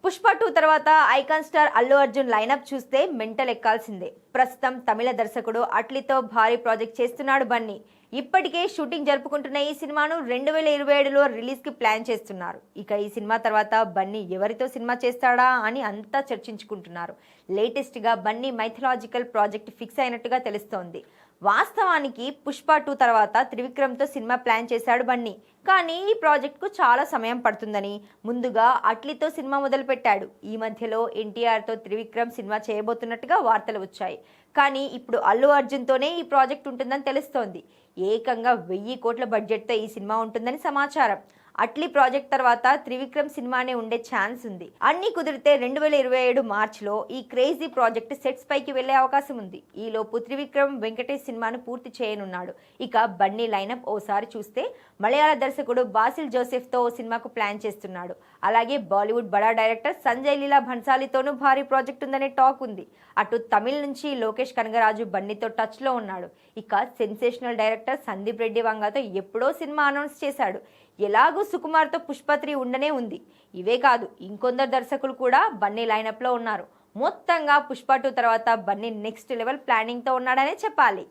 పుష్ప 2 తర్వాత icon star Allu Arjun lineup చూస్తే mental ఎక్కాల్సిందే. ప్రస్తుతం తమిళ దర్శకుడు అట్లీతో భారీ ప్రాజెక్ట్ చేస్తున్నాడు బన్నీ. ఇప్పటికే షూటింగ్ జరుపుకుంటున్న ఈ సినిమాను 2027లో రిలీజ్ కి ప్లాన్ చేస్తున్నారు. ఇక ఈ సినిమా తర్వాత బన్నీ ఎవరితో సినిమా చేస్తాడా అని అంతా చర్చించుకుంటున్నారు. లేటెస్ట్ గా బన్నీ మైథలాజికల్ ప్రాజెక్ట్ ఫిక్స్ అయినట్టుగా తెలుస్తోంది. వాస్తవానికి పుష్ప 2 తర్వాత త్రివిక్రమ్తో సినిమా ప్లాన్ చేశాడు బన్నీ. కానీ ఈ ప్రాజెక్ట్కు చాలా సమయం పడుతుందని ముందుగా అట్లీతో సినిమా మొదలుపెట్టాడు. ఈ మధ్యలో ఎన్టీఆర్తో త్రివిక్రమ్ సినిమా చేయబోతున్నట్టుగా వార్తలు వచ్చాయి. కానీ ఇప్పుడు అల్లు అర్జున్తోనే ఈ ప్రాజెక్ట్ ఉంటుందని తెలుస్తోంది. ఏకంగా 1000 కోట్ల బడ్జెట్తో ఈ సినిమా ఉంటుందని సమాచారం. అట్లీ ప్రాజెక్ట్ తర్వాత త్రివిక్రమ్ సినిమానే ఉండే ఛాన్స్ ఉంది. అన్ని కుదిరితే 2027 మార్చిలో ఈ క్రేజీ ప్రాజెక్ట్ సెట్స్ పైకి వెళ్లే అవకాశం ఉంది. ఈలోపు త్రివిక్రమ్ వెంకటేష్ సినిమాను పూర్తి చేయనున్నాడు. ఇక బన్నీ లైనప్ ఓసారి చూస్తే మలయాళ దర్శకుడు బాసిల్ జోసెఫ్తో ఓ సినిమాకు ప్లాన్ చేస్తున్నాడు. అలాగే బాలీవుడ్ బడా డైరెక్టర్ సంజయ్ లీలా భన్సాలీతోనూ భారీ ప్రాజెక్ట్ ఉందనే టాక్ ఉంది. అటు తమిళ్ నుంచి లోకేష్ కనగరాజు బన్నీతో టచ్ లో ఉన్నాడు. ఇక సెన్సేషనల్ డైరెక్టర్ సందీప్ రెడ్డి వంగతో ఎప్పుడో సినిమా అనౌన్స్ చేశాడు. ఎలాగూ సుకుమార్తో పుష్ప 3 ఉండనే ఉంది. ఇవే కాదు, ఇంకొందరు దర్శకులు కూడా బన్నీ లైనప్ లో ఉన్నారు. మొత్తంగా పుష్ప 2 తర్వాత బన్నీ నెక్స్ట్ లెవెల్ ప్లానింగ్ తో ఉన్నాడనే చెప్పాలి.